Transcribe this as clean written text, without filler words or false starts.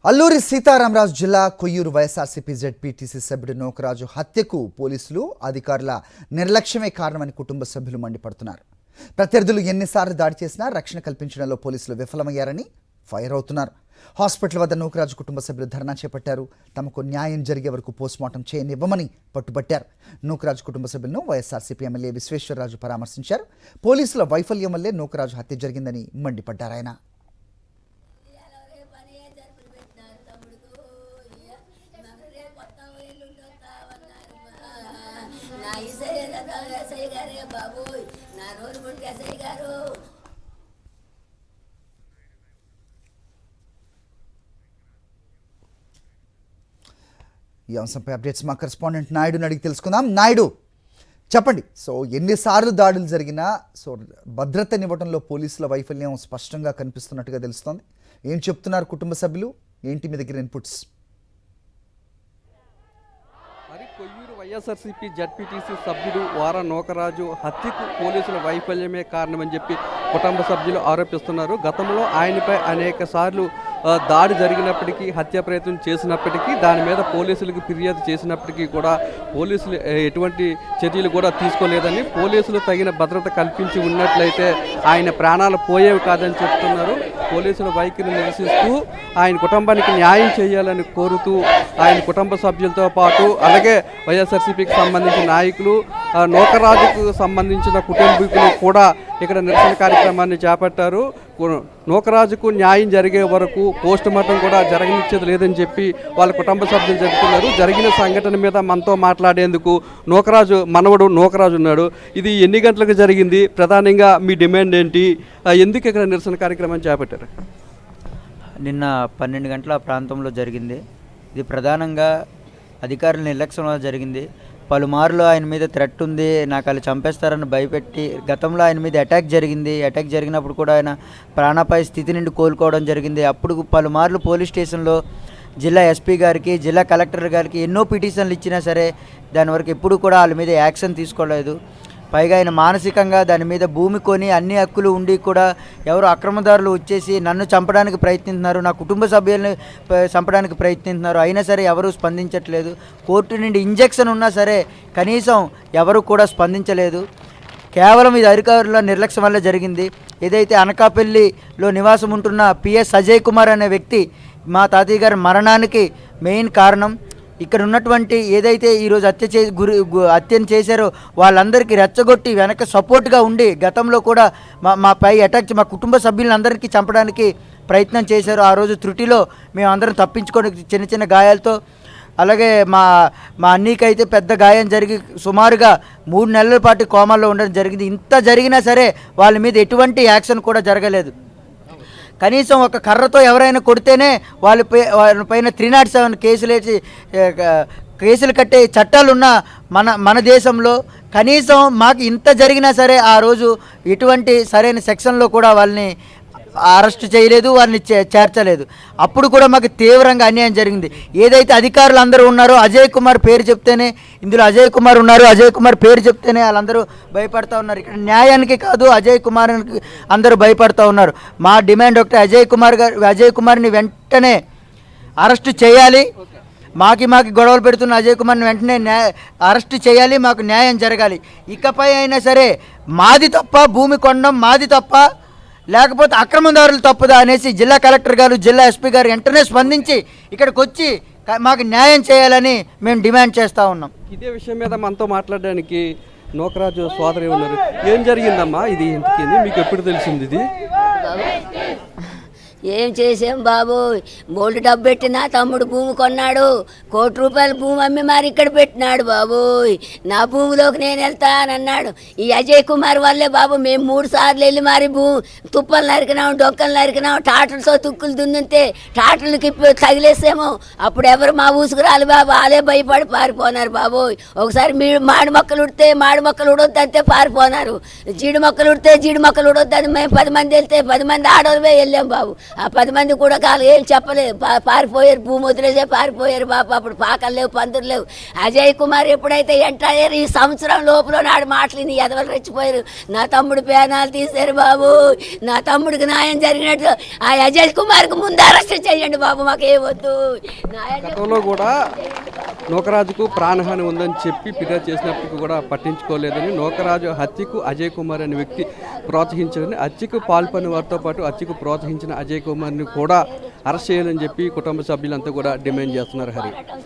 అల్లూరి సీతారామరాజు జిల్లా కొయ్యూరు వైఎస్ఆర్సీపీ జెడ్పీటీసీ సభ్యుడు నోకరాజు హత్యకు పోలీసులు అధికారుల నిర్లక్ష్యమే కారణమని కుటుంబ సభ్యులు మండిపడుతున్నారు. ప్రత్యర్థులు ఎన్నిసార్లు దాడి చేసినా రక్షణ కల్పించడంలో పోలీసులు విఫలమయ్యారని ఫైర్ అవుతున్నారు. హాస్పిటల్ వద్ద నోకరాజు కుటుంబ సభ్యులు ధర్నా చేపట్టారు. తమకు న్యాయం జరిగే వరకు పోస్టుమార్టం చేయనివ్వమని పట్టుబట్టారు. నోకరాజు కుటుంబ సభ్యులను వైఎస్ఆర్సీపీ ఎమ్మెల్యే విశ్వేశ్వరరాజు పరామర్శించారు. పోలీసుల వైఫల్యం వల్లే నోకరాజు హత్య జరిగిందని మండిపడ్డారు. ఆయన ఈ అంశంపై అప్డేట్స్ మా కరెస్పాండెంట్ నాయుడుని అడిగి తెలుసుకుందాం. నాయుడు, చెప్పండి. ఎన్నిసార్లు దాడులు జరిగినా భద్రతనివ్వడంలో పోలీసుల వైఫల్యం స్పష్టంగా కనిపిస్తున్నట్టుగా తెలుస్తోంది. ఏం చెప్తున్నారు కుటుంబ సభ్యులు? ఏంటి మీ దగ్గర ఇన్పుట్స్? కొయ్యూరు వైఎస్ఆర్సీపీ జెడ్పీటీసీ సభ్యుడు వారా నోకరాజు హత్యకు పోలీసుల వైఫల్యమే కారణమని చెప్పి కుటుంబ సభ్యులు ఆరోపిస్తున్నారు. గతంలో ఆయనపై అనేక సార్లు దాడి జరిగినప్పటికీ, హత్య ప్రయత్నం చేసినప్పటికీ, దాని మీద పోలీసులకు ఫిర్యాదు చేసినప్పటికీ కూడా పోలీసులు ఎటువంటి చర్యలు కూడా తీసుకోలేదని, పోలీసులు తగిన భద్రత కల్పించి ఉన్నట్లయితే ఆయన ప్రాణాలు పోయేవి కాదని చెప్తున్నారు. పోలీసుల వైఖరిని నిరసిస్తూ ఆయన కుటుంబానికి న్యాయం చేయాలని కోరుతూ ఆయన కుటుంబ సభ్యులతో పాటు అలాగే వైఎస్ఆర్సీపీకి సంబంధించిన నాయకులు, నోకరాజుకు సంబంధించిన కుటుంబీకులు కూడా ఇక్కడ నిరసన కార్యక్రమాన్ని చేపట్టారు. నోకరాజుకు న్యాయం జరిగే వరకు పోస్టుమార్టం కూడా జరగనిచ్చేది లేదని చెప్పి వాళ్ళ కుటుంబ సభ్యులు చెబుతున్నారు. జరిగిన సంఘటన మీద మనతో మాట్లాడేందుకు నోకరాజు మనవడు నోకరాజు ఉన్నాడు. ఇది ఎన్ని గంటలకు జరిగింది? ప్రధానంగా మీ డిమాండ్ ఏంటి? ఎందుకు ఇక్కడ నిరసన కార్యక్రమాన్ని చేపట్టారు? నిన్న 12 గంటల ప్రాంతంలో జరిగింది. ఇది ప్రధానంగా అధికారుల నిర్లక్ష్యంలో జరిగింది. పలుమార్లు ఆయన మీద థ్రెట్ ఉంది, నాకు వాళ్ళు చంపేస్తారని భయపెట్టి గతంలో ఆయన మీద అటాక్ జరిగింది. అటాక్ జరిగినప్పుడు కూడా ఆయన ప్రాణాపాయ స్థితి నుండి కోలుకోవడం జరిగింది. అప్పుడు పలుమార్లు పోలీస్ స్టేషన్లో జిల్లా ఎస్పీ గారికి, జిల్లా కలెక్టర్ గారికి ఎన్నో పిటిషన్లు ఇచ్చినా సరే దాని వరకు ఎప్పుడు కూడా వాళ్ళ మీద యాక్షన్ తీసుకోలేదు. పైగా ఆయన మానసికంగా దాని మీద భూమి కొని అన్ని హక్కులు ఉండి కూడా ఎవరు అక్రమదారులు వచ్చేసి నన్ను చంపడానికి ప్రయత్నిస్తున్నారు, నా కుటుంబ సభ్యుల్ని చంపడానికి ప్రయత్నిస్తున్నారు. అయినా సరే ఎవరూ స్పందించట్లేదు. కోర్టు నుండి ఇంజెక్షన్ ఉన్నా సరే కనీసం ఎవరు కూడా స్పందించలేదు. కేవలం ఇది అధికారుల నిర్లక్ష్యం వల్ల జరిగింది. ఏదైతే అనకాపల్లిలో నివాసం ఉంటున్న పిఎస్ అజయ్ కుమార్ అనే వ్యక్తి మా తాతయ్య గారి మరణానికి మెయిన్ కారణం. ఇక్కడ ఉన్నటువంటి ఏదైతే ఈరోజు హత్యను చేశారో వాళ్ళందరికీ రెచ్చగొట్టి వెనక సపోర్ట్గా ఉండి గతంలో కూడా మా పై అటాక్ మా కుటుంబ సభ్యులందరికీ చంపడానికి ప్రయత్నం చేశారు. ఆ రోజు త్రుటిలో మేమందరం తప్పించుకొని చిన్న చిన్న గాయాలతో, అలాగే మా అన్నీకైతే పెద్ద గాయం జరిగి సుమారుగా 3 నెలల పాటు కోమాలో ఉండడం జరిగింది. ఇంత జరిగినా సరే వాళ్ళ మీద ఎటువంటి యాక్షన్ కూడా జరగలేదు. కనీసం ఒక కర్రతో ఎవరైనా కొడితేనే వాళ్ళ పైన 307 కేసులు కట్టే చట్టాలున్న మన దేశంలో కనీసం మాకు ఇంత జరిగినా సరే ఆ రోజు ఎటువంటి సరైన సెక్షన్లో కూడా వాళ్ళని అరెస్ట్ చేయలేదు, వారిని చేర్చలేదు. అప్పుడు కూడా మాకు తీవ్రంగా అన్యాయం జరిగింది. ఏదైతే అధికారులు అందరూ ఉన్నారో అజయ్ కుమార్ పేరు చెప్తేనే, ఇందులో అజయ్ కుమార్ ఉన్నారు, అజయ్ కుమార్ పేరు చెప్తేనే వాళ్ళందరూ భయపడతా ఉన్నారు. ఇక్కడ న్యాయానికి కాదు అజయ్ కుమార్కి అందరూ భయపడతా ఉన్నారు. మా డిమాండ్ ఒకటే, అజయ్ కుమార్ని వెంటనే అరెస్ట్ చేయాలి. మాకి గొడవలు పెడుతున్న అజయ్ కుమార్ని వెంటనే అరెస్ట్ చేయాలి, మాకు న్యాయం జరగాలి. ఇకపై అయినా సరే మాది తప్ప భూమి కొనడం, మాది తప్ప లేకపోతే అక్రమదారులు తప్పుదా అనేసి జిల్లా కలెక్టర్ గారు, జిల్లా ఎస్పీ గారు వెంటనే స్పందించి ఇక్కడికి వచ్చి మాకు న్యాయం చేయాలని మేము డిమాండ్ చేస్తూ ఉన్నాం. ఇదే విషయం మీద మనతో మాట్లాడడానికి నోకరాజు సోదరి ఉన్నారు. ఏం జరిగిందమ్మా? ఇది ఇంటికి మీకు ఎప్పుడు తెలిసింది? ఇది ఏం చేసాం బాబు? బోల్డ్ డబ్బు పెట్టినా తమ్ముడు భూమి కొన్నాడు, ₹1,00,00,000 భూమి అమ్మి మరి ఇక్కడ పెట్టినాడు బాబోయ్. నా భూమిలోకి నేను వెళ్తానన్నాడు. ఈ అజయ్ కుమార్ వల్లే బాబు మేము 3 సార్లు వెళ్ళి మరి తుప్పలు నరికినాం, డొక్కలు నరికినాం, టాటర్తో తుక్కులు దున్నితే టాటర్లకి తగిలేసేమో. అప్పుడు ఎవరు మా ఊసుకురాలి బాబు, వాళ్ళే భయపడి పారిపోనారు బాబోయ్. ఒకసారి మాడి మొక్కలు ఉడితే మాడి మొక్కలు ఉడొద్దంటే పారిపోనారు, జీడి మొక్కలు ఉడితే జీడి మొక్కలు ఉడొద్దని మేము 10 మంది వెళ్తే 10 మంది ఆడవాళ్ళమే వెళ్ళాం బాబు. ఆ 10 మంది కూడా కాలు ఏం చెప్పలేదు, పారిపోయారు, భూమి వదిలేసే పారిపోయారు బాబు. అప్పుడు పాకలు లేవు, పందులు లేవు. అజయ్ కుమార్ ఎప్పుడైతే ఎంటర్ ఈ సంవత్సరం లోపల నాడు మాటలు నీ ఎదవలు రెచ్చిపోయారు. నా తమ్ముడు పేనాలు తీశారు బాబు. నా తమ్ముడికి న్యాయం జరిగినట్టు ఆ అజయ్ కుమార్కి ముందు అరెస్ట్ చేయండి బాబు, మాకేమొద్దు. గతంలో కూడా నూకరాజుకు ప్రాణహాని ఉందని చెప్పి ఫిర్యాదు చేసినప్పటికీ కూడా పట్టించుకోలేదని, నూకరాజు హత్యకు అజయ్ కుమార్ అనే వ్యక్తి ప్రోత్సహించారని, హత్యకు పాల్పడిన వారితో పాటు హత్యకు ప్రోత్సహించిన అజయ్ కుమార్ని కూడా అరెస్ట్ చేయాలని చెప్పి కుటుంబ సభ్యులంతా కూడా డిమాండ్ చేస్తున్నారు. హరి.